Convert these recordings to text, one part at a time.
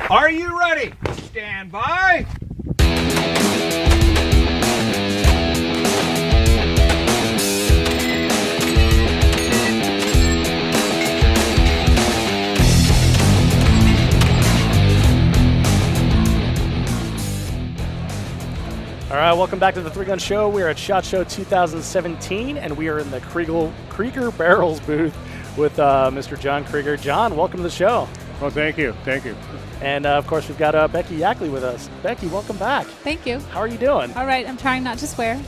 Are you ready? Stand by. All right, welcome back to the Three Gun Show. We are at SHOT Show 2017, and we are in the Krieger Barrels booth with Mr. John Krieger. John, welcome to the show. Well, thank you. Thank you. And, of course, we've got Becky Yackley with us. Becky, welcome back. Thank you. How are you doing? All right, I'm trying not to swear.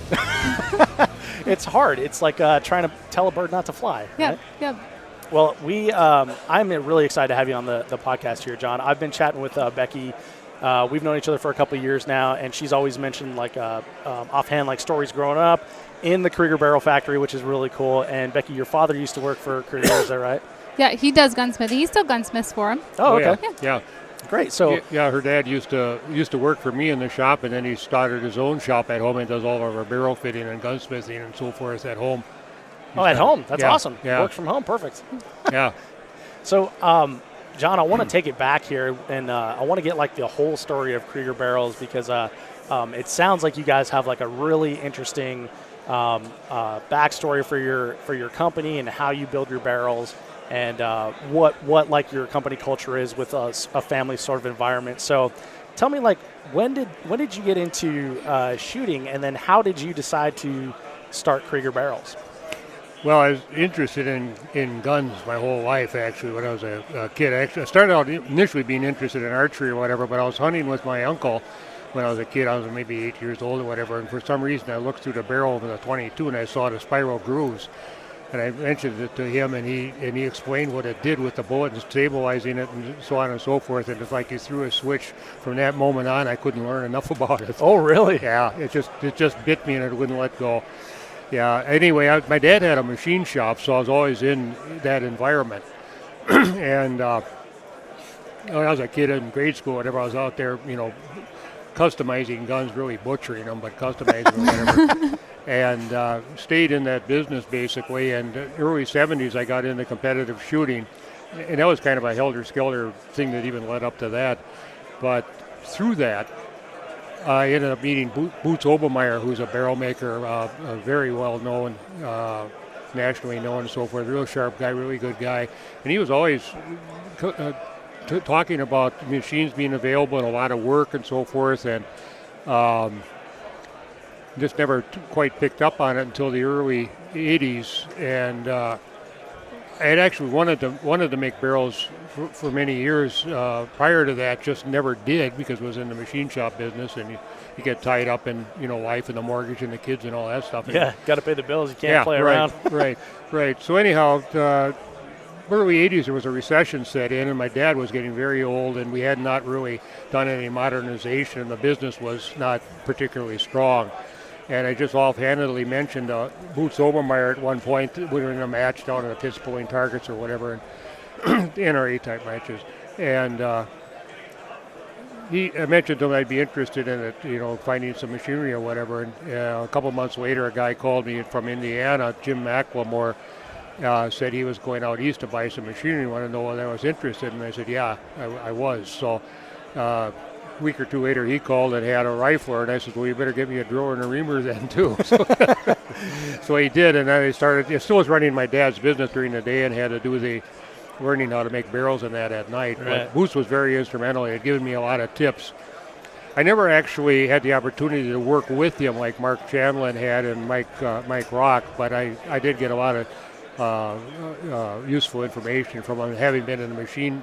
It's hard. It's like trying to tell a bird not to fly. Yep, right? yep. Well, I'm really excited to have you on the podcast here, John. I've been chatting with Becky. We've known each other for a couple of years now, and she's always mentioned offhand stories growing up in the Krieger Barrel Factory, which is really cool. And Becky, your father used to work for Krieger, is that right? Yeah, he does gunsmithing. He still gunsmiths for him. Oh, okay. Yeah. Great. So yeah, her dad used to work for me in the shop, and then he started his own shop at home and does all of our barrel fitting and gunsmithing and so forth at home. at home. That's awesome. Yeah. Works from home. Perfect. Yeah. So, John, I want to take it back here, and I want to get the whole story of Krieger Barrels because it sounds like you guys have a really interesting backstory for your company and how you build your barrels and what your company culture is with a family sort of environment. So, tell me when did you get into shooting, and then how did you decide to start Krieger Barrels? Well, I was interested in guns my whole life, actually, when I was a kid. Actually, I started out initially being interested in archery or whatever, but I was hunting with my uncle when I was a kid. I was maybe 8 years old or whatever, and for some reason I looked through the barrel of the 22 and I saw the spiral grooves. And I mentioned it to him, and he explained what it did with the bullet and stabilizing it and so on and so forth. And it's like you threw a switch. From that moment on, I couldn't learn enough about it. Oh, really? Yeah, it just bit me and it wouldn't let go. Yeah, anyway, my dad had a machine shop, so I was always in that environment. And when I was a kid in grade school, whatever, I was out there, customizing guns, really butchering them, but customizing them, whatever. And stayed in that business, basically. And early 70s, I got into competitive shooting. And that was kind of a helter-skelter thing that even led up to that. But through that, I ended up meeting Boots Obermeyer, who's a barrel maker, very well-known, nationally known and so forth, real sharp guy, really good guy. And he was always talking about machines being available and a lot of work and so forth, and just never quite picked up on it until the early 80s. And I had actually wanted to make barrels for many years prior to that, just never did because it was in the machine shop business, and you get tied up in life and the mortgage and the kids and all that stuff. Yeah, got to pay the bills. You can't play around. Right. So anyhow, early 80s there was a recession set in, and my dad was getting very old, and we had not really done any modernization, and the business was not particularly strong. And I just offhandedly mentioned Boots Obermeyer at one point. We were in a match down at the Pitts Pulling Targets or whatever, and NRA type matches. And I mentioned to him I'd be interested in it, finding some machinery or whatever. And a couple months later, a guy called me from Indiana, Jim McLemore, said he was going out east to buy some machinery. Wanted to know whether I was interested, and I said, yeah, I was. So a week or two later, he called and had a rifler, and I said, well, you better get me a drill and a reamer then, too. So he did, and then I still was running my dad's business during the day and had to do the learning how to make barrels and that at night. Right. But Boots was very instrumental. He had given me a lot of tips. I never actually had the opportunity to work with him like Mark Chamlin had and Mike Rock, but I did get a lot of useful information from him. Having been in the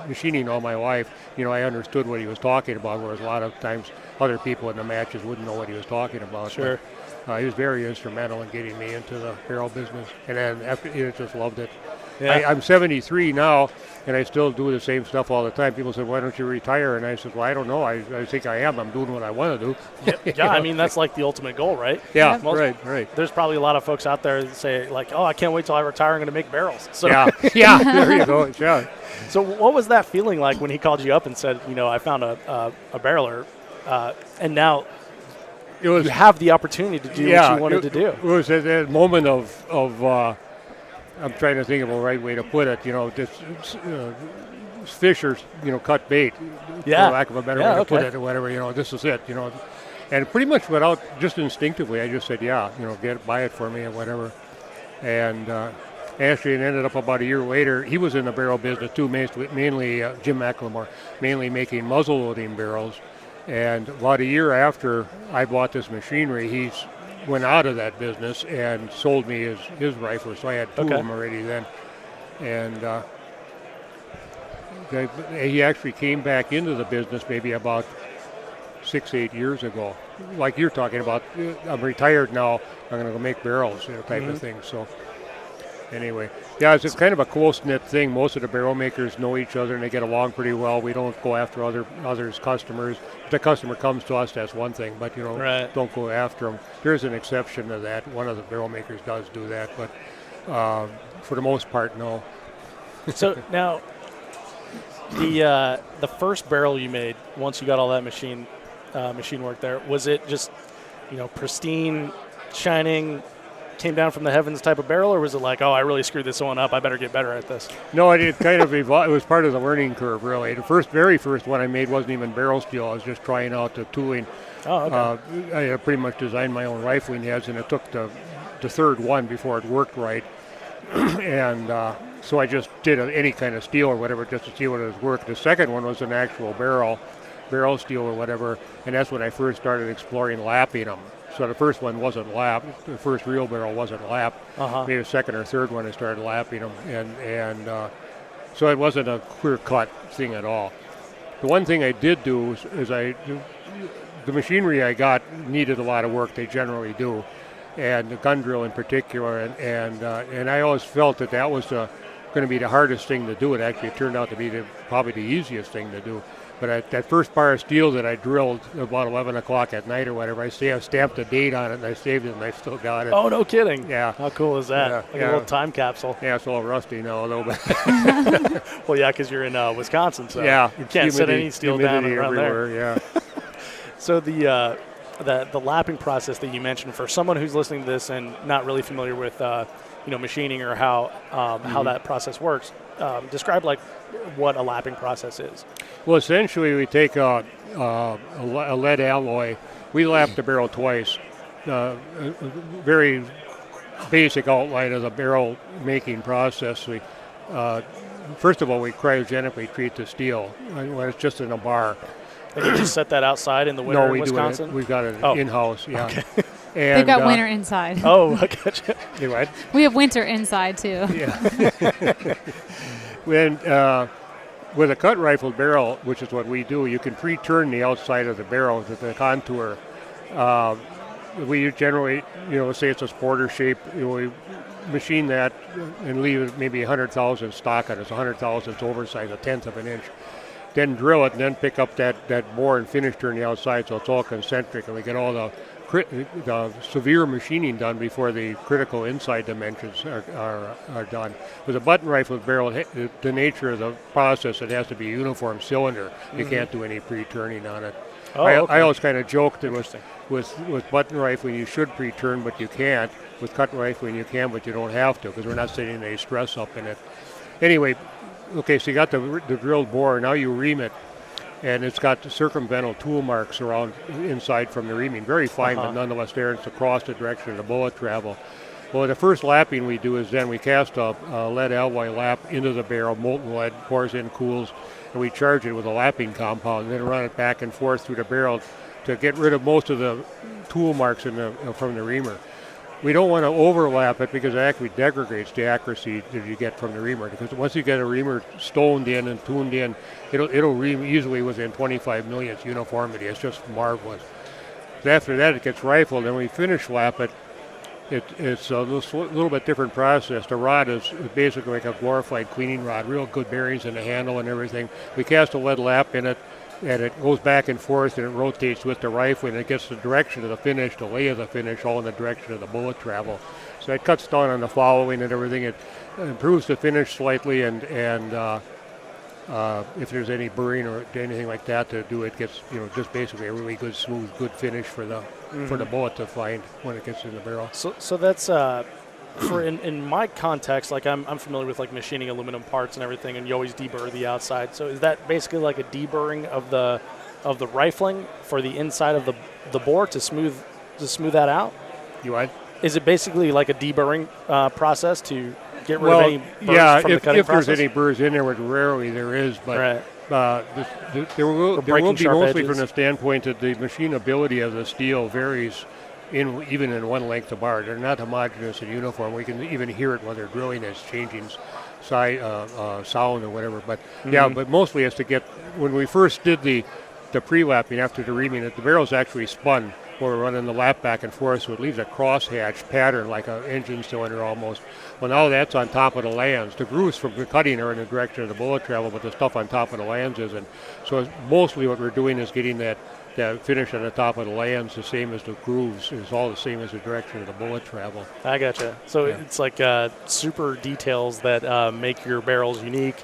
machining all my life, I understood what he was talking about, whereas a lot of times other people in the matches wouldn't know what he was talking about. Sure. But, he was very instrumental in getting me into the barrel business, and then after, just loved it. Yeah. I'm 73 now, and I still do the same stuff all the time. People said, why don't you retire? And I said, well, I don't know. I think I am. I'm doing what I want to do. Yeah, I mean, that's the ultimate goal, right? Yeah, yeah. Right. There's probably a lot of folks out there that say, oh, I can't wait till I retire. I'm going to make barrels. So yeah, there you go. Yeah. So what was that feeling like when he called you up and said, I found a barreler, and now you have the opportunity to do what you wanted to do? It was at that moment of I'm trying to think of a right way to put it, just fish or cut bait, Yeah. for lack of a better Yeah, way to put okay. it, or whatever. This is it, and pretty much without just instinctively, I just said, yeah, buy it for me or whatever, and. Actually, it ended up about a year later. He was in the barrel business too, mainly Jim McLemore, mainly making muzzle loading barrels. And about a year after I bought this machinery, he went out of that business and sold me his rifle. So I had two of them already then. And he actually came back into the business maybe about 6-8 years ago. Like you're talking about, I'm retired now. I'm going to go make barrels, type of thing. So. Anyway, yeah, it's kind of a close-knit thing. Most of the barrel makers know each other and they get along pretty well. We don't go after others' customers. If the customer comes to us, that's one thing, but Right. don't go after them. There's an exception to that. One of the barrel makers does do that, but for the most part, no. So now, the first barrel you made, once you got all that machine work there, was it just pristine, shining, came down from the heavens type of barrel, or was it like, oh, I really screwed this one up, I better get better at this? No, it kind of evolved. It was part of the learning curve, really. The very first one I made wasn't even barrel steel. I was just trying out the tooling. Oh, okay. I had pretty much designed my own rifling heads, and it took the third one before it worked right. And so I just did any kind of steel or whatever just to see what it was work. The second one was an actual barrel steel or whatever, and that's when I first started exploring lapping them. So the first one wasn't lap. The first real barrel wasn't lap. Maybe the second or third one I started lapping them, and so it wasn't a clear-cut thing at all. The one thing I did do is the machinery I got needed a lot of work. They generally do, and the gun drill in particular. And I always felt that was going to be the hardest thing to do. It actually turned out to be probably the easiest thing to do. But that first bar of steel that I drilled about 11 o'clock at night or whatever, I stamped a date on it and I saved it and I still got it. Oh, no kidding. Yeah. How cool is that? Yeah, Like yeah. a little time capsule. Yeah, it's all rusty now a little bit. Well, yeah, because you're in Wisconsin, so Yeah. you can't set any steel down humidity around everywhere, there. yeah. So the lapping process that you mentioned, for someone who's listening to this and not really familiar with machining or how that process works, describe like what a lapping process is. Well, essentially, we take a lead alloy. We lap the barrel twice. A very basic outline of the barrel making process. First of all, we cryogenically treat the steel when it's just in a bar. And you just set that outside in the winter No, we in Wisconsin? do it. We've got it in-house. Yeah. Okay. And, They've got winter inside. Oh, I gotcha. You what? We have winter inside too. Yeah. With a cut rifled barrel, which is what we do, you can pre-turn the outside of the barrel to the contour. We generally, say it's a sporter shape, we machine that and leave it maybe 100,000 stock on it. It's 100,000, it's oversized, 1/10 of an inch. Then drill it and then pick up that bore and finish turn the outside so it's all concentric, and we get all the severe machining done before the critical inside dimensions are done. With a button rifle barrel, the nature of the process, it has to be a uniform cylinder. You can't do any pre-turning on it. Oh, I always kind of joked that with button rifling you should pre-turn, but you can't. With cut rifling you can, but you don't have to because we're not setting any stress up in it. Anyway, okay, so you got the drilled bore, now you ream it. And it's got the circumvental tool marks around inside from the reaming. Very fine, but nonetheless there. It's across the direction of the bullet travel. Well, the first lapping we do is then we cast a lead alloy lap into the barrel, molten lead, pours in, cools, and we charge it with a lapping compound, and then run it back and forth through the barrel to get rid of most of the tool marks from the reamer. We don't want to overlap it because it actually degrades the accuracy that you get from the reamer. Because once you get a reamer stoned in and tuned in, it'll ream easily within 25 millionths uniformity. It's just marvelous. After that, it gets rifled, and we finish lap it. It's a little bit different process. The rod is basically like a glorified cleaning rod, real good bearings in the handle and everything. We cast a lead lap in it, and it goes back and forth and it rotates with the rifle, and it gets the direction of the finish, the lay of the finish, all in the direction of the bullet travel. So it cuts down on the following and everything. It improves the finish slightly, and if there's any burring or anything like that to do, it gets just basically a really good, smooth, good finish for the bullet to find when it gets in the barrel. So that's for in my context, like I'm familiar with like machining aluminum parts and everything, and you always deburr the outside. So is that basically like a deburring of the rifling for the inside of the bore to smooth that out? You what? Is it basically like a deburring process to get rid of any burrs from the cutting if process? there's any burrs in there, which rarely there is, but Right. there will be mostly edges. from the standpoint that the machinability of the steel varies even in one length of bar. They're not homogeneous and uniform. We can even hear it when they're drilling. It's changing sound or whatever. But but mostly it's to get, when we first did the pre-lapping after the reaming, the barrel's actually spun where we're running the lap back and forth, so it leaves a crosshatch pattern like an engine cylinder almost. Well, now that's on top of the lands. The grooves from the cutting are in the direction of the bullet travel, but the stuff on top of the lands isn't. So it's mostly what we're doing is getting that finish on the top of the lands the same as the grooves, is all the same as the direction of the bullet travel. I gotcha. So it's like super details that make your barrels unique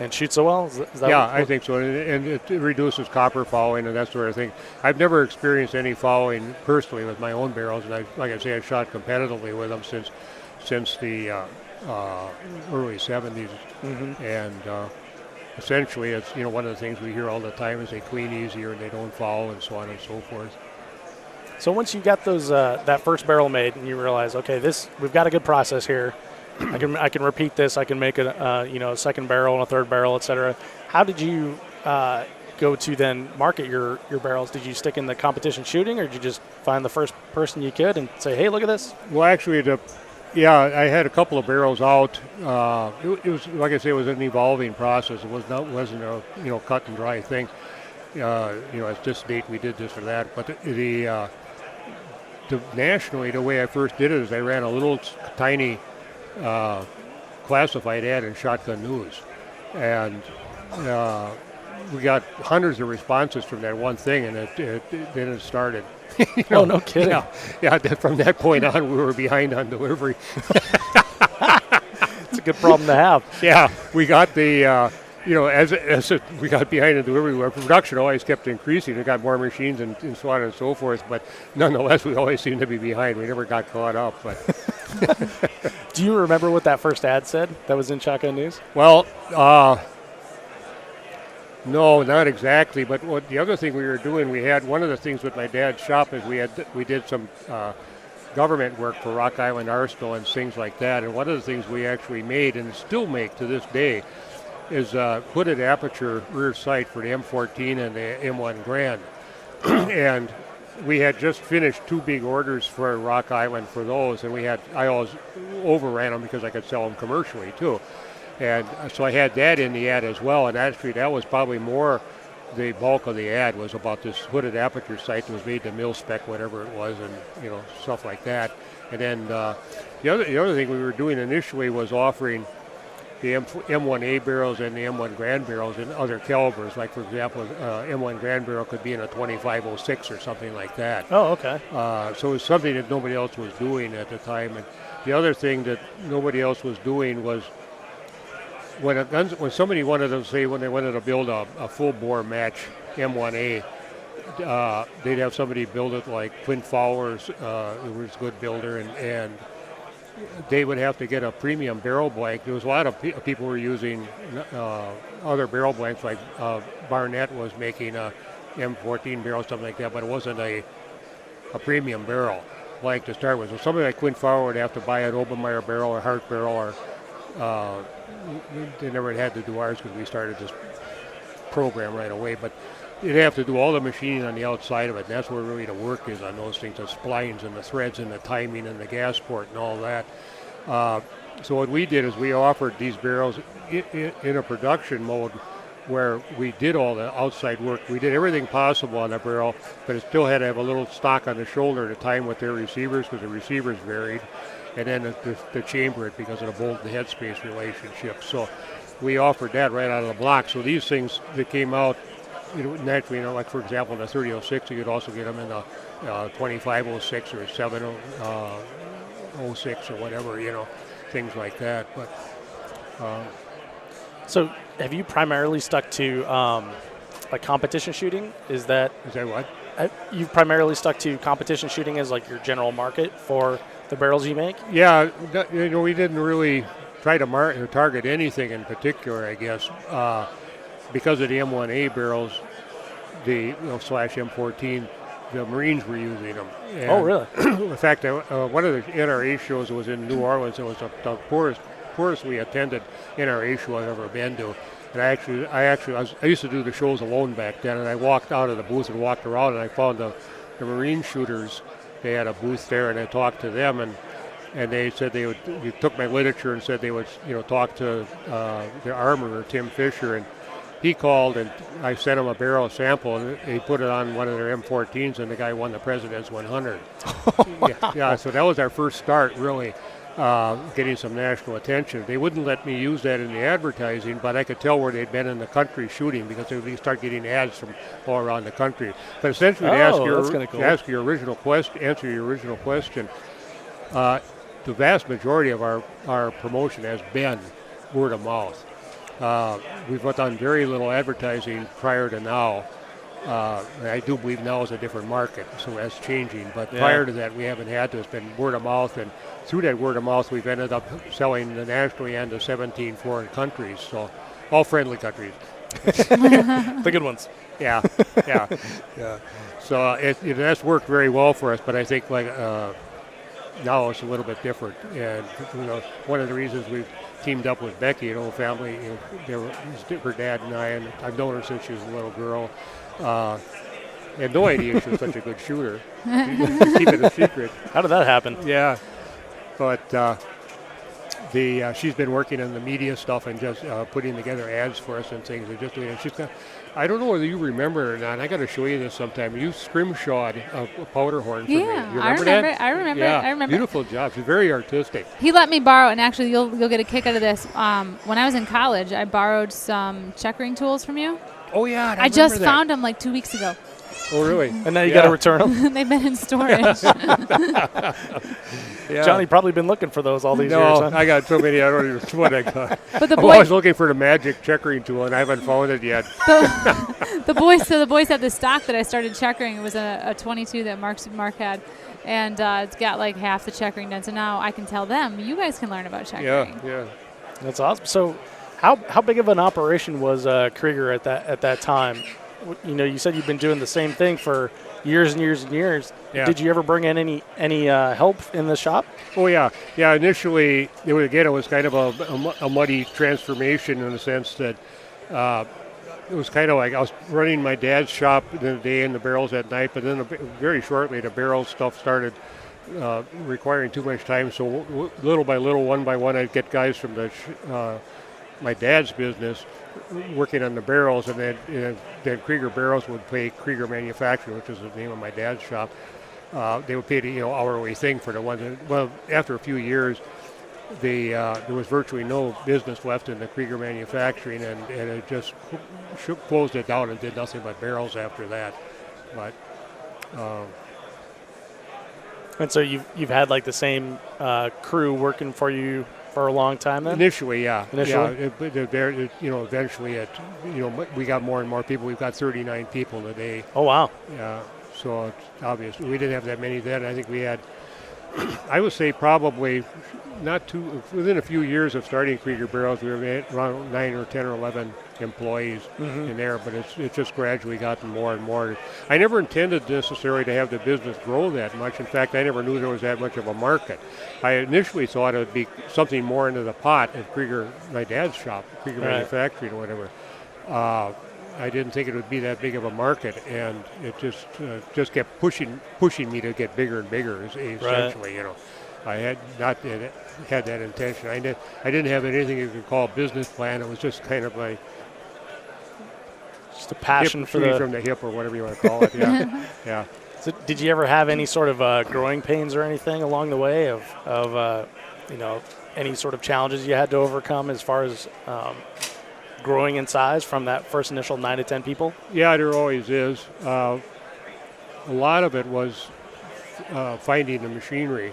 and shoot so well? Is that I think so. And it reduces copper fouling and that sort of thing. I've never experienced any fouling personally with my own barrels, and like I say, I've shot competitively with them since the early 70s. And essentially, it's one of the things we hear all the time is they clean easier and they don't foul and so on and so forth. So once you got those that first barrel made and you realize, okay, we've got a good process here. I can repeat this. I can make a second barrel and a third barrel, etc. How did you go to then market your barrels? Did you stick in the competition shooting, or did you just find the first person you could and say, hey, look at this? Well, actually, I had a couple of barrels out. It was, like I say, it was an evolving process. It wasn't a cut and dry thing. At this date we did this or that. But nationally, the way I first did it is I ran a little tiny classified ad in Shotgun News, and we got hundreds of responses from that one thing, and then it started. Oh, no kidding. Yeah. From that point on, we were behind on delivery. It's a good problem to have. Yeah, we got the we got behind in delivery, our production always kept increasing. We got more machines and so on and so forth, but nonetheless, we always seemed to be behind. We never got caught up. But do you remember what that first ad said that was in Shotgun News? Well, no, not exactly. But the other thing we were doing, we had one of the things with my dad's shop is we did some government work for Rock Island Arsenal and things like that. And one of the things we actually made and still make to this day is hooded aperture rear sight for the M14 and the M1 Grand. And we had just finished two big orders for Rock Island for those, and I always overran them because I could sell them commercially too. And so I had that in the ad as well, and actually that was probably more the bulk of the ad was about this hooded aperture sight that was made to mil spec, whatever it was, and stuff like that. And then the other thing we were doing initially was offering the M1A barrels and the M1 Grand barrels in other calibers. Like, for example, M1 Grand barrel could be in a 2506 or something like that. Oh, okay. So it was something that nobody else was doing at the time. And the other thing that nobody else was doing was when somebody wanted to, say, when they wanted to build a full-bore match M1A, they'd have somebody build it like Clint Fowler's, who was a good builder, and they would have to get a premium barrel blank. There was a lot of people were using other barrel blanks, like Barnett was making a M14 barrel, something like that, but it wasn't a premium barrel blank to start with. So somebody like Quinn Fowler would have to buy an Obermeyer barrel or Hart barrel, or they never had to do ours because we started this program right away, but you'd have to do all the machining on the outside of it, and that's where really the work is on those things, the splines and the threads and the timing and the gas port and all that. So what we did is we offered these barrels in a production mode where we did all the outside work. We did everything possible on the barrel, but it still had to have a little stock on the shoulder to time with their receivers, because the receivers varied, and then the chamber it because of the bolt and headspace relationship. So we offered that right out of the block. So these things that came out, naturally, like for example, in the 3006, you could also get them in the 2506 or 706 or whatever, things like that. But so have you primarily stuck to like competition shooting? Is that what? You've primarily stuck to competition shooting as like your general market for the barrels you make? Yeah, we didn't really try to target anything in particular, I guess, because of the M1A barrels, the slash M14. The Marines were using them. And oh, really? in fact, one of the NRA shows was in New Orleans. It was the poorestly attended NRA show I've ever been to. And I used to do the shows alone back then, and I walked out of the booth and walked around, and I found the Marine shooters. They had a booth there, and I talked to them, and they said they took my literature and said they would talk to the armorer, Tim Fisher, and he called, and I sent him a barrel sample, and he put it on one of their M14s, and the guy won the President's 100. yeah, so that was our first start, really, getting some national attention. They wouldn't let me use that in the advertising, but I could tell where they'd been in the country shooting because they would start getting ads from all around the country. But essentially, to answer your original question, the vast majority of our promotion has been word of mouth. We've done very little advertising prior to now. I do believe now is a different market, so that's changing. But prior to that, we haven't had to. It's been word of mouth, and through that word of mouth, we've ended up selling nationally and to 17 foreign countries, so all friendly countries. The good ones. Yeah. So that's worked very well for us, but I think now it's a little bit different. And one of the reasons we've teamed up with Becky, an old family, her dad and I, and I've known her since she was a little girl. I had no idea she was such a good shooter. Keep it a secret. How did that happen? Yeah, but she's been working on the media stuff and just putting together ads for us and things. And just doing it. I don't know whether you remember it or not. I got to show you this sometime. You scrimshawed a powder horn for me. You remember that? I remember. Yeah, I remember. Beautiful job. She's very artistic. He let me borrow, and actually, you'll get a kick out of this. When I was in college, I borrowed some checkering tools from you. Oh yeah, I just found them like 2 weeks ago. Oh really? And now you got to return them. They've been in storage. Johnny probably been looking for those all these years. Huh? I got so many. I don't even know what I got. But I'm always looking for the magic checkering tool, and I haven't found it yet. The boys had the stock that I started checkering. It was a 22 that Mark had, and it's got like half the checkering done. So now I can tell them, you guys can learn about checkering. Yeah. That's awesome. So, how big of an operation was Krieger at that time? You said you've been doing the same thing for years and years and years. Yeah. Did you ever bring in any help in the shop? Oh yeah. Initially, it was kind of a muddy transformation in the sense that it was kind of like I was running my dad's shop in the day and the barrels at night, but then very shortly the barrel stuff started requiring too much time. So little by little, one by one, I'd get guys from my dad's business working on the barrels, and then Krieger Barrels would pay Krieger Manufacturing, which is the name of my dad's shop. They would pay the hourly thing for the ones. Well, after a few years, there was virtually no business left in the Krieger Manufacturing, and it just closed it down and did nothing but barrels after that. But and so you've had like the same crew working for you for a long time then? Initially, yeah. Initially? Yeah, eventually we got more and more people. We've got 39 people today. Oh, wow. Yeah, so it's obvious. We didn't have that many then. I think we had, I would say probably within a few years of starting Krieger Barrels, we were at around 9 or 10 or 11 employees in there, but it's just gradually gotten more and more. I never intended necessarily to have the business grow that much. In fact, I never knew there was that much of a market. I initially thought it would be something more into the pot at Krieger, my dad's shop, Krieger Manufacturing or whatever. I didn't think it would be that big of a market, and it just kept pushing me to get bigger and bigger. Essentially, I had not had that intention. I didn't have anything you could call a business plan. It was just kind of like just a passion for from the hip or whatever you want to call it. Yeah, yeah. So did you ever have any sort of growing pains or anything along the way of any sort of challenges you had to overcome as far as growing in size from that first initial 9 to 10 people? Yeah, there always is. A lot of it was finding the machinery.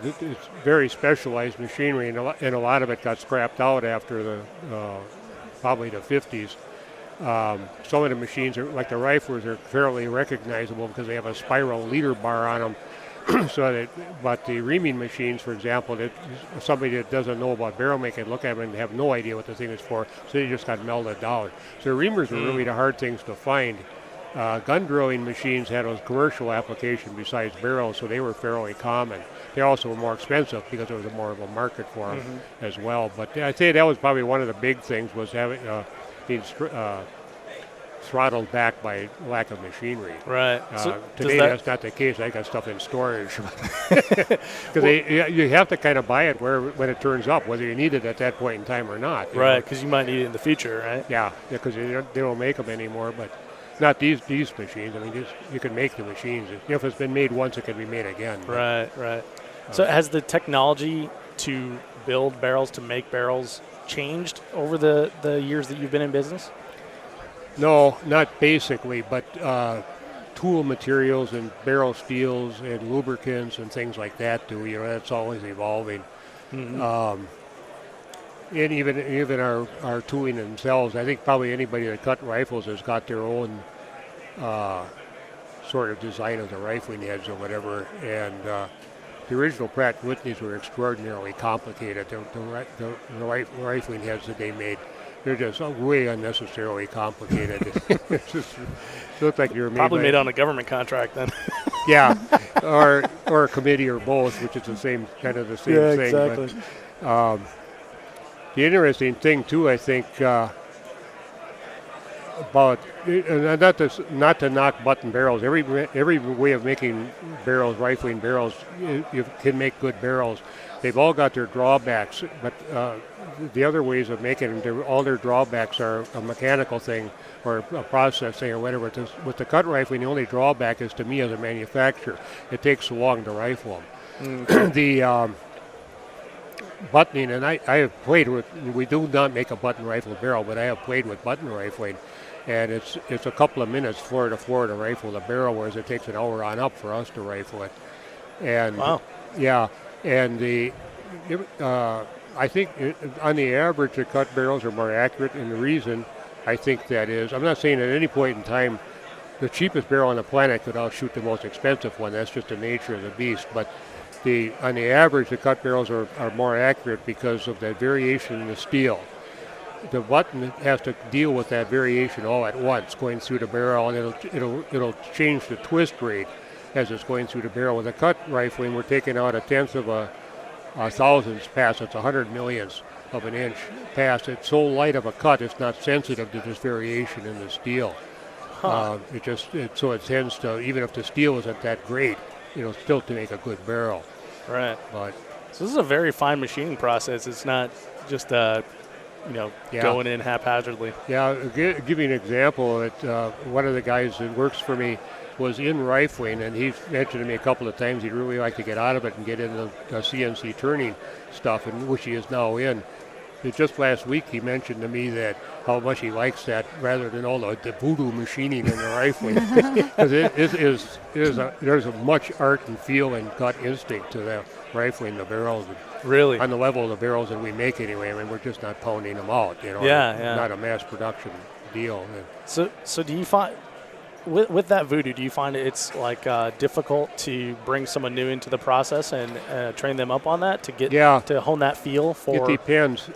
It's very specialized machinery, and a lot of it got scrapped out after probably the 50s. Some of the machines, are like the riflers, are fairly recognizable because they have a spiral leader bar on them. But the reaming machines, for example, that somebody that doesn't know about barrel making look at them and have no idea what the thing is for, so they just got melted down. So the reamers were really the hard things to find. Gun drilling machines had a commercial application besides barrels, so they were fairly common. They also were more expensive because there was more of a market for them as well. But I'd say that was probably one of the big things, was having being throttled back by lack of machinery. Right. Today that's not the case. I got stuff in storage. Because you have to kind of buy it when it turns up, whether you need it at that point in time or not. Right, because you might need it in the future, right? Yeah, because they don't make them anymore. But not these machines. I mean, you can make the machines. If it's been made once, it can be made again. Right. So has the technology to build barrels, to make barrels, changed over the years that you've been in business? No, not basically, but tool materials and barrel steels and lubricants and things like that do. That's always evolving. And even our tooling themselves, I think probably anybody that cut rifles has got their own sort of design of the rifling heads or whatever. And the original Pratt & Whitneys were extraordinarily complicated. The rifling heads that they made, they're just way unnecessarily complicated. It just looked like you were probably made on a government contract then. Yeah, or a committee or both, which is the same thing. Exactly. But, the interesting thing too, I think, about not to knock button barrels. Every way of making barrels, rifling barrels, you can make good barrels. They've all got their drawbacks, but the other ways of making them, all their drawbacks are a mechanical thing or a process thing or whatever. With the cut rifling, the only drawback is to me as a manufacturer. It takes so long to rifle them. The buttoning, and I have played with, we do not make a button rifle barrel, but I have played with button rifling, and it's a couple of minutes floor to floor to rifle the barrel, whereas it takes an hour on up for us to rifle it. And wow. Yeah, and I think on the average the cut barrels are more accurate, and the reason I think that is, I'm not saying at any point in time the cheapest barrel on the planet could outshoot the most expensive one. That's just the nature of the beast. But on the average, the cut barrels are more accurate because of that variation in the steel. The button has to deal with that variation all at once, going through the barrel, and it'll change the twist rate as it's going through the barrel. With a cut rifling, we're taking out a tenth of a thousandths pass. It's 100 millionths of an inch pass. It's so light of a cut, it's not sensitive to this variation in the steel. So it tends to, even if the steel isn't that great, still to make a good barrel. Right. But so this is a very fine machining process. It's not just going in haphazardly. Yeah, I'll give you an example. One of the guys that works for me was in rifling, and he's mentioned to me a couple of times he'd really like to get out of it and get into CNC turning stuff, and which he is now in. Just last week he mentioned to me that how much he likes that rather than all the voodoo machining in the rifling. Because there's a much art and feel and gut instinct to the rifling the barrels. Really? On the level of the barrels that we make anyway. I mean, we're just not pounding them out, Yeah. Not a mass production deal. So do you find, with that voodoo, do you find it's like difficult to bring someone new into the process and train them up on that to hone that feel for? It depends.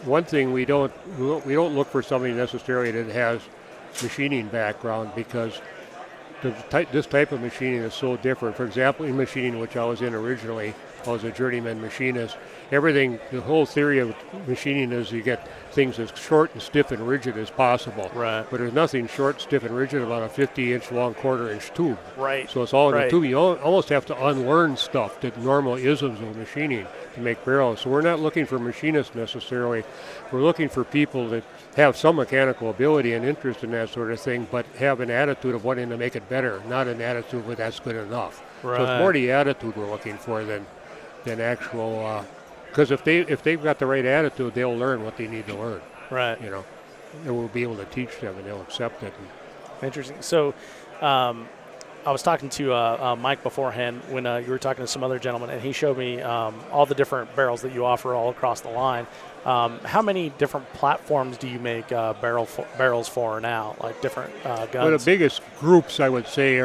One thing we don't look for somebody necessarily that has machining background, because this type of machining is so different. For example, in machining, which I was in originally, I was a journeyman machinist. The whole theory of machining is you get things as short and stiff and rigid as possible. Right. But there's nothing short, stiff, and rigid about a 50-inch long quarter-inch tube. Right. So it's all in the tube. You almost have to unlearn stuff, that normal isms of machining, to make barrels. So we're not looking for machinists necessarily. We're looking for people that have some mechanical ability and interest in that sort of thing, but have an attitude of wanting to make it better, not an attitude of that's good enough. Right. So it's more the attitude we're looking for than actual. Because if they've got the right attitude, they'll learn what they need to learn. Right. And we'll be able to teach them, and they'll accept it. Interesting. So, I was talking to Mike beforehand when you were talking to some other gentlemen, and he showed me all the different barrels that you offer all across the line. How many different platforms do you make barrels for now, like different guns? Well, the biggest groups, I would say,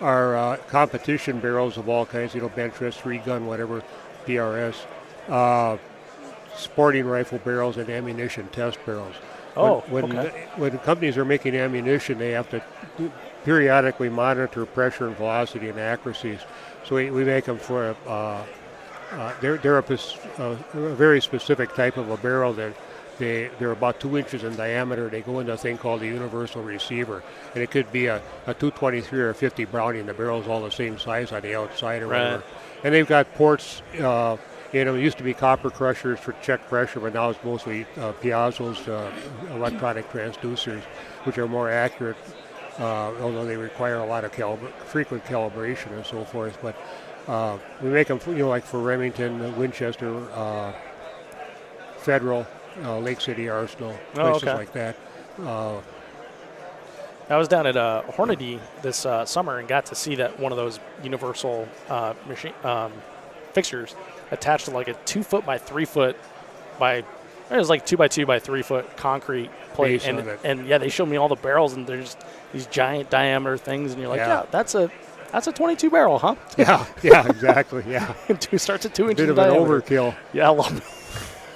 are competition barrels of all kinds, bench rest, 3-gun, whatever, PRS, sporting rifle barrels, and ammunition test barrels. When companies are making ammunition, they have to periodically monitor pressure and velocity and accuracies. So we make them for they're a very specific type of a barrel that they're about 2 inches in diameter. They go into a thing called the universal receiver, and it could be a 223 or a 50 Browning. The barrel's all the same size on the outside or whatever. And they've got ports. It used to be copper crushers for check pressure, but now it's mostly piazzos, electronic transducers, which are more accurate, although they require a lot of frequent calibration and so forth. But we make them, like for Remington, Winchester, Federal, Lake City Arsenal, places like that. I was down at Hornady this summer and got to see that one of those universal machine fixtures attached to like a 2 foot by 3 foot it was like 2 by 2 by 3 foot concrete plate, and they showed me all the barrels, and there's these giant diameter things, and you're like, that's a 22 barrel, huh? Yeah, exactly. Yeah, starts at 2 inches. Bit of diameter. An overkill. Yeah, a little bit.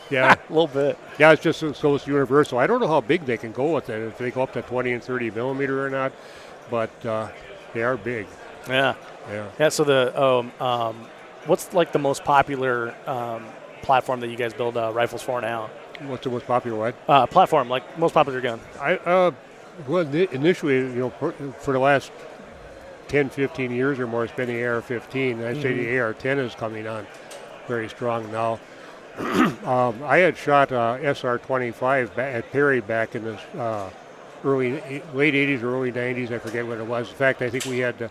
Yeah, a little bit. Yeah, it's just so it's universal. I don't know how big they can go with it, if they go up to 20 and 30 millimeter or not, but they are big. Yeah. So the what's like the most popular platform that you guys build rifles for now? What's the most popular what? Platform, like most popular gun. Initially, for the last 10, 15 years or more, it's been the AR-15. I'd say the AR-10 is coming on very strong now. I had shot SR-25 at Perry back in the late 80s or early 90s. I forget what it was. In fact, I think we had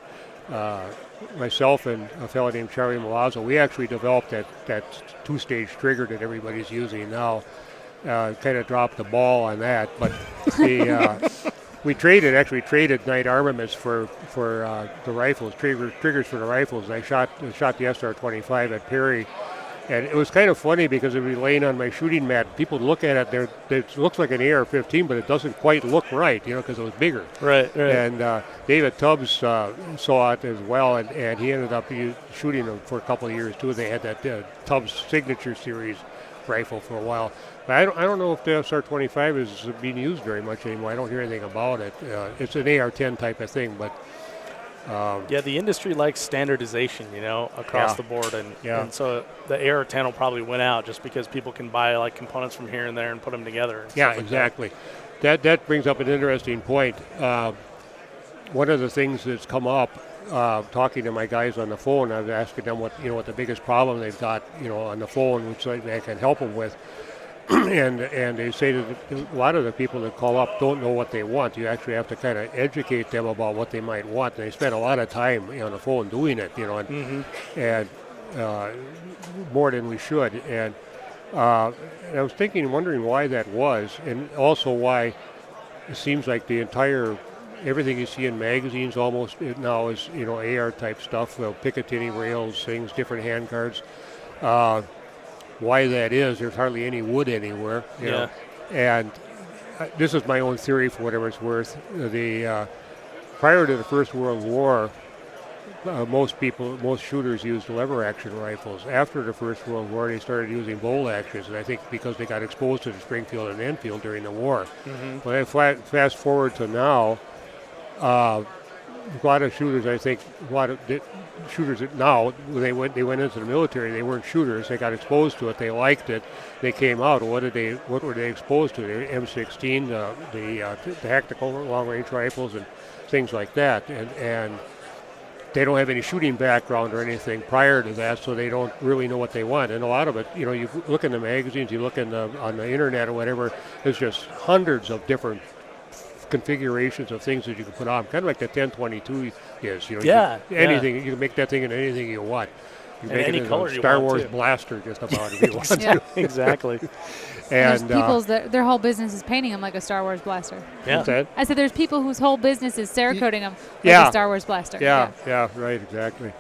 myself and a fellow named Charlie Milazzo, we actually developed that two-stage trigger that everybody's using now. Kind of dropped the ball on that, but we traded Knight Armaments for the rifles, triggers for the rifles. I shot the SR-25 at Perry, and it was kind of funny because it would be laying on my shooting mat. People look at it, it looks like an AR-15, but it doesn't quite look right, because it was bigger. Right. And David Tubbs saw it as well, and he ended up shooting them for a couple of years too. They had that Tubbs Signature Series rifle for a while. But I don't know if the SR-25 is being used very much anymore. I don't hear anything about it. It's an AR-10 type of thing, but the industry likes standardization, across the board, and so the AR-10 will probably win out just because people can buy like components from here and there and put them together. Yeah, exactly. That brings up an interesting point. One of the things that's come up, talking to my guys on the phone, I was asking them what the biggest problem they've got, on the phone, which I can help them with. and they say that a lot of the people that call up don't know what they want. You actually have to kind of educate them about what they might want. And they spend a lot of time on the phone doing it, and more than we should. And I was wondering why that was, and also why it seems like everything you see in magazines almost now is AR type stuff, Picatinny rails, things, different handguards. Why that is, there's hardly any wood anywhere. You know? And this is my own theory for whatever it's worth. Prior to the First World War, most shooters used lever action rifles. After the First World War, they started using bolt actions, and I think because they got exposed to the Springfield and Enfield during the war. When I fast forward to now, a lot of shooters, shooters now, when they went into the military, they weren't shooters. They got exposed to it. They liked it. They came out. What were they exposed to? The M16, the tactical long-range rifles, and things like that. And they don't have any shooting background or anything prior to that, so they don't really know what they want. And a lot of it, you look in the magazines, you look on the internet or whatever, there's just hundreds of different configurations of things that you can put on, kind of like the 1022 is. Anything, you can make that thing into anything you want. You And make any it into color a you Star want, Wars too. blaster just about if you want Yeah. to. Exactly. There's And people's their whole business is painting them like a Star Wars blaster. Yeah. what's that? I said there's people whose whole business is Cerakoting them like Yeah. a Star Wars blaster. Yeah, right, exactly.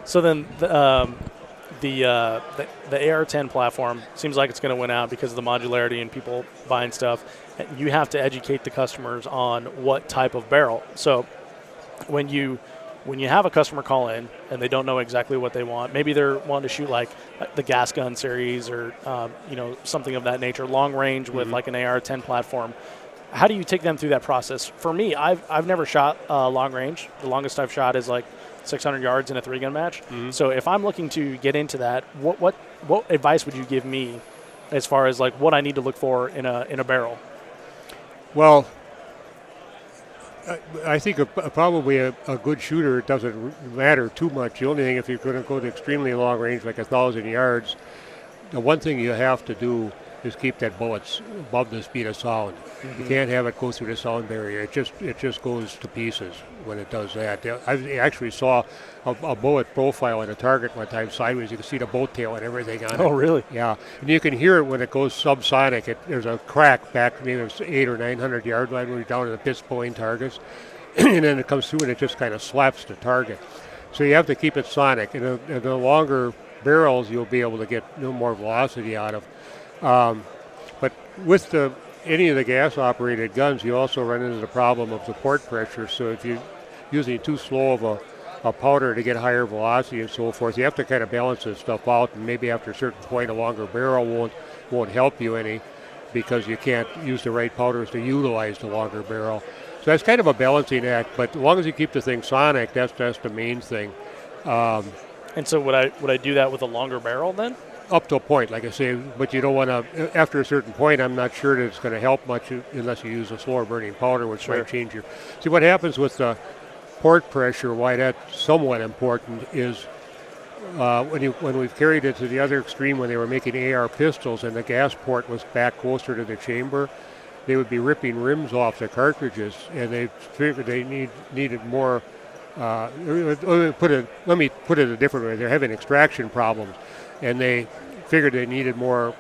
So then the AR-10 platform seems like it's going to win out because of the modularity and people buying stuff. You have to educate the customers on what type of barrel. So when you have a customer call in and they don't know exactly what they want, maybe they're wanting to shoot like the gas gun series or something of that nature, long range with like an AR-10 platform. How do you take them through that process? For me, I've never shot long range. The longest I've shot is like 600 yards in a 3-gun match. So if I'm looking to get into that, what advice would you give me as far as like what I need to look for in a barrel? Well, I think probably a good shooter doesn't matter too much. The only thing, if you're going to go to extremely long range, like 1,000 yards, the one thing you have to do is keep that bullet above the speed of sound. You can't have it go through the sound barrier. It just goes to pieces when it does that. I actually saw a bullet profile in a target one time sideways. You can see the boat tail and everything on it. Oh, really? Yeah, and you can hear it when it goes subsonic. There's a crack back maybe 800 or 900 yard line when you're down to the pits pulling targets, and then it comes through and it just kind of slaps the target. So you have to keep it sonic. And the longer barrels, you'll be able to get no more velocity out of. But with any of the gas-operated guns, you also run into the problem of the port pressure. So if you're using too slow of a powder to get higher velocity and so forth, you have to kind of balance this stuff out. And maybe after a certain point, a longer barrel won't help you any because you can't use the right powders to utilize the longer barrel. So that's kind of a balancing act. But as long as you keep the thing sonic, that's the main thing. And so would I do that with a longer barrel then? Up to a point, like I say, but you don't want to, after a certain point, I'm not sure that it's going to help much unless you use a slower burning powder, which might change your. See, what happens with the port pressure, why that's somewhat important, is when we've carried it to the other extreme, when they were making AR pistols and the gas port was back closer to the chamber, they would be ripping rims off the cartridges, and they figured they needed more. Let me put it a different way. They're having extraction problems. And they figured they needed more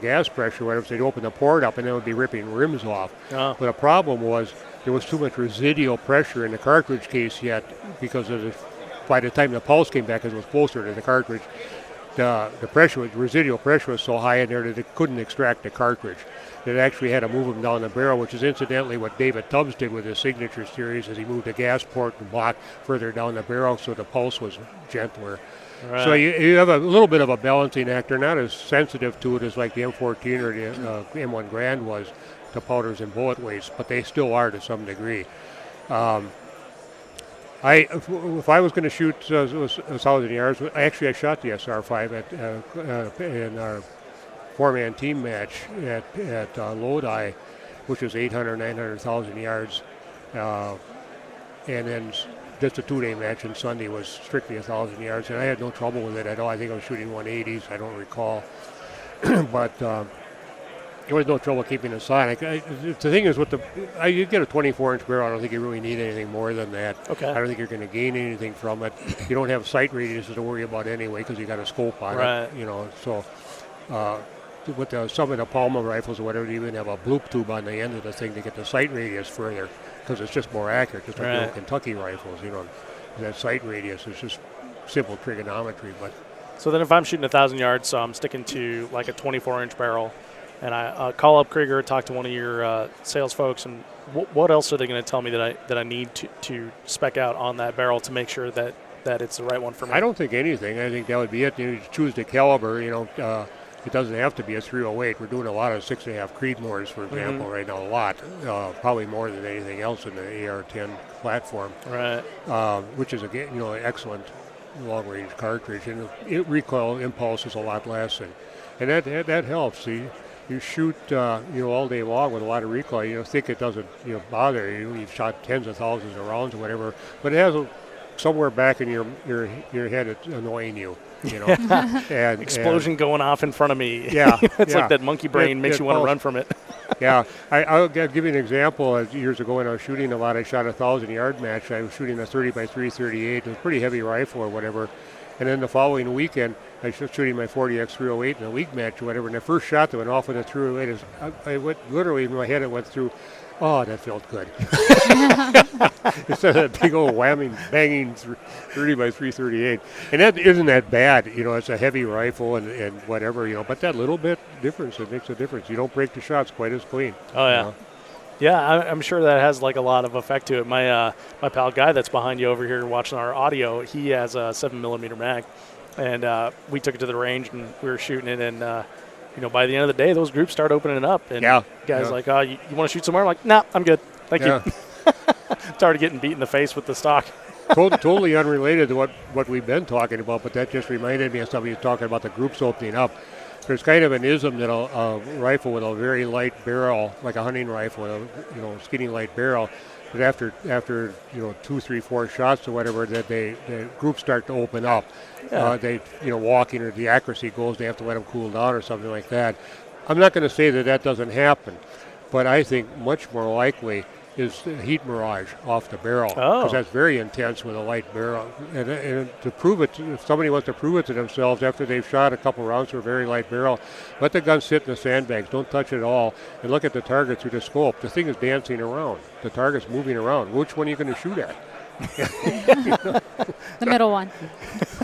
gas pressure, whatever, so they'd open the port up and they would be ripping rims off. But the problem was there was too much residual pressure in the cartridge case yet because by the time the pulse came back, as it was closer to the cartridge, the residual pressure was so high in there that it couldn't extract the cartridge. It actually had to move them down the barrel, which is incidentally what David Tubbs did with his signature series, as he moved the gas port and block further down the barrel so the pulse was gentler. Right. So you have a little bit of a balancing act. They're not as sensitive to it as like the M14 or the M1 Grand was to powders and bullet weights, but they still are to some degree. If I was going to shoot 1,000 yards, actually I shot the SR5 in our four-man team match at Lodi, which was 800, 900,000 yards, and then just a 2-day match, and Sunday was strictly 1,000 yards, and I had no trouble with it at all. I think I was shooting 180s, I don't recall. But there was no trouble keeping it sonic. The thing is, you get a 24-inch barrel, I don't think you really need anything more than that. Okay. I don't think you're going to gain anything from it. You don't have sight radiuses to worry about anyway because you got a scope on it. So with some of the Palma rifles or whatever, you even have a bloop tube on the end of the thing to get the sight radius further, because it's just more accurate, just like the Kentucky rifles, that sight radius is just simple trigonometry. But so then if I'm shooting 1,000 yards, so I'm sticking to like a 24-inch barrel, and I call up Krieger, talk to one of your sales folks, and what else are they going to tell me that I need to spec out on that barrel to make sure that it's the right one for me? I don't think anything. I think that would be it. You choose the caliber, it doesn't have to be a 308. We're doing a lot of 6.5 Creedmoors, for example, right now, a lot, probably more than anything else in the AR-10 platform, right? Which is an excellent long-range cartridge, and recoil impulse is a lot less, and that helps. See, you shoot all day long with a lot of recoil. You think it doesn't bother you. You've shot tens of thousands of rounds or whatever, but it has somewhere back in your head it's annoying you. And explosion going off in front of me. Yeah, it's like that monkey brain makes you want to run from it. Yeah, I'll give you an example. Years ago when I was shooting a lot, I shot a 1,000-yard match. I was shooting a 30 by 338. It was a pretty heavy rifle or whatever, And then the following weekend, I was shooting my 40x308 in a league match or whatever, and the first shot that went off with the 308, I went, literally in my head it went through, oh, that felt good. Instead of that big old whamming, banging 30 by 338. And that isn't that bad, it's a heavy rifle and whatever, but that little bit difference, it makes a difference. You don't break the shots quite as clean. Oh, yeah. Yeah, I'm sure that has like a lot of effect to it. My pal Guy that's behind you over here watching our audio, he has a 7mm mag. And we took it to the range and we were shooting it, and by the end of the day, those groups start opening up. And guys like, oh, you want to shoot somewhere? I'm like, nah, I'm good. Thank you. Started getting beat in the face with the stock. Totally unrelated to what we've been talking about, but that just reminded me of somebody talking about the groups opening up. There's kind of an ism that a rifle with a very light barrel, like a hunting rifle, skinny light barrel, that after 2, 3, 4 shots or whatever, that the groups start to open up. They walking or the accuracy goes, they have to let them cool down or something like that. I'm not going to say that doesn't happen, but I think much more likely is the heat mirage off the barrel, because that's very intense with a light barrel. And to prove it, if somebody wants to prove it to themselves after they've shot a couple rounds with a very light barrel, let the gun sit in the sandbags, don't touch it at all, and look at the target through the scope. The thing is dancing around. The target's moving around. Which one are you going to shoot at? The middle one.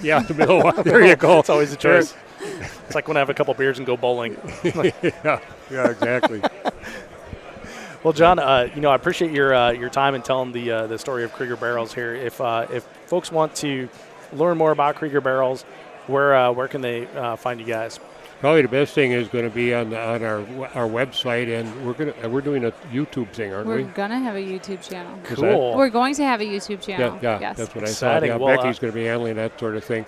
Yeah, the middle one. There you go. It's always a choice. It's like when I have a couple beers and go bowling. Yeah, exactly. Well, John, I appreciate your time and telling the story of Krieger Barrels here. If folks want to learn more about Krieger Barrels, where can they find you guys? Probably the best thing is going to be on our website, and we're doing a YouTube thing, aren't we? We're gonna have a YouTube channel. Cool. We're going to have a YouTube channel. Yeah, yes. That's what Exciting. I thought. Yeah, Well, Becky's going to be handling that sort of thing.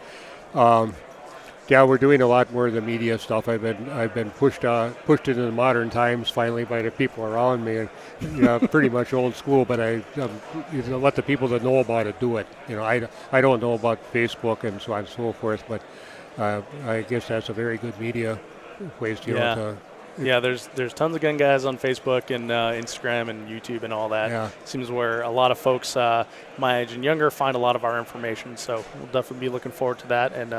We're doing a lot more of the media stuff. I've been pushed into the modern times finally by the people around me. And, pretty much old school, but I let the people that know about it do it. I don't know about Facebook and so on and so forth, but I guess that's a very good media place to. Yeah, there's tons of gun guys on Facebook and Instagram and YouTube and all that. Yeah. Seems where a lot of folks my age and younger find a lot of our information. So we'll definitely be looking forward to that. And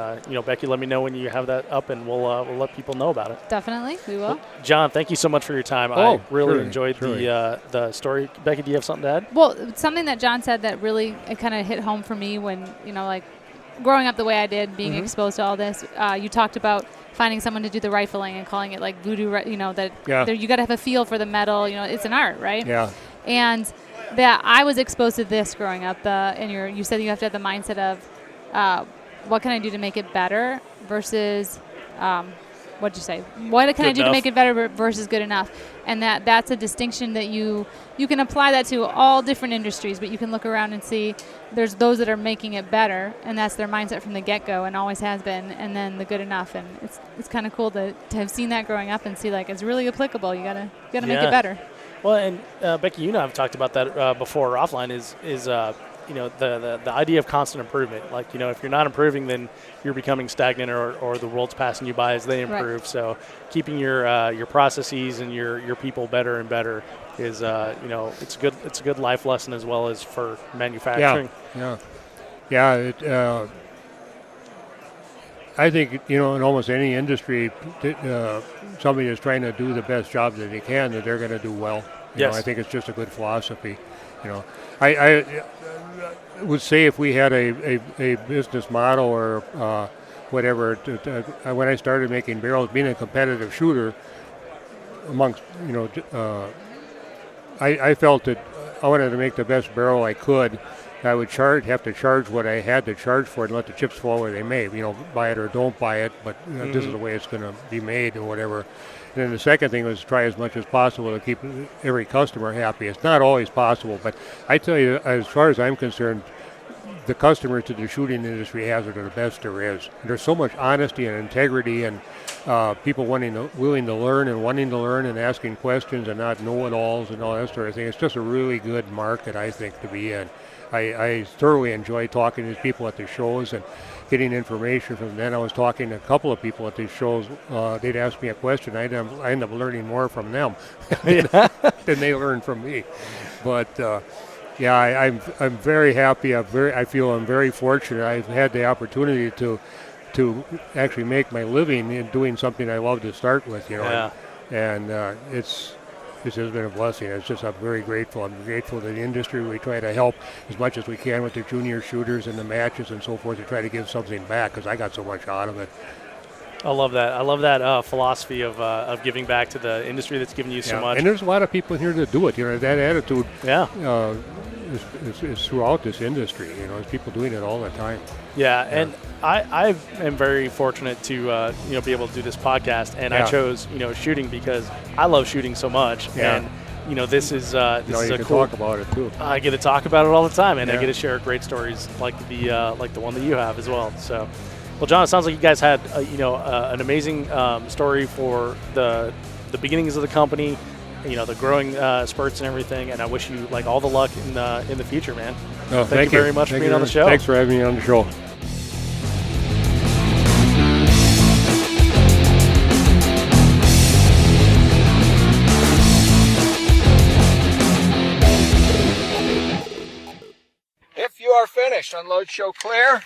Becky, let me know when you have that up, and we'll let people know about it. Definitely, we will. Well, John, thank you so much for your time. I really enjoyed the story. Becky, do you have something to add? Well, something that John said that really kind of hit home for me when growing up the way I did, being exposed to all this. You talked about finding someone to do the rifling and calling it like voodoo, you got to have a feel for the metal. It's an art, right? Yeah. And that I was exposed to this growing up. You said you have to have the mindset of what can I do to make it better versus what'd you say? What can I do to make it better versus good enough? And that's a distinction that you can apply that to all different industries, but you can look around and see there's those that are making it better, and that's their mindset from the get-go and always has been, and then the good enough. And it's kind of cool to have seen that growing up and see it's really applicable. You gotta make it better. Well, and Becky, you and I have talked about that before offline. Is the idea of constant improvement. If you're not improving, then you're becoming stagnant, or the world's passing you by as they improve. Right. So keeping your processes and your people better and better is it's a good life lesson as well as for manufacturing. I think in almost any industry, somebody is trying to do the best job that they can, that they're going to do well. I think it's just a good philosophy. I would say if we had a business model or whatever, when I started making barrels, being a competitive shooter, amongst I felt that I wanted to make the best barrel I could. I would have to charge what I had to charge for it and let the chips fall where they may. Buy it or don't buy it, but this is the way it's going to be made or whatever. And then the second thing was try as much as possible to keep every customer happy. It's not always possible, but I tell you, as far as I'm concerned, the customers to the shooting industry hazard are the best there is. There's so much honesty and integrity, and people willing to learn and wanting to learn and asking questions and not know-it-alls and all that sort of thing. It's just a really good market, I think, to be in. I thoroughly enjoy talking to people at the shows and getting information from them. I was talking to a couple of people at these shows. They'd ask me a question. I end up learning more from them than they learn from me. But Yeah, I'm very happy. I feel I'm very fortunate. I've had the opportunity to actually make my living in doing something I love to start with. Yeah. And it's just been a blessing. I'm very grateful. I'm grateful to the industry. We try to help as much as we can with the junior shooters and the matches and so forth to try to give something back because I got so much out of it. I love that. I love that philosophy of giving back to the industry that's given you so much. And there's a lot of people in here that do it. That attitude. Yeah. Is throughout this industry. There's people doing it all the time. Yeah, and I am very fortunate to be able to do this podcast, and I chose shooting because I love shooting so much, and this is a cool. Talk about it too. I get to talk about it all the time, and I get to share great stories like the one that you have as well. So, well, John, it sounds like you guys had an amazing story for the beginnings of the company. The growing spurts and everything, and I wish you all the luck in the future, man. No, thank you very much for being on the show. Thanks for having me on the show. If you are finished, unload, show clear.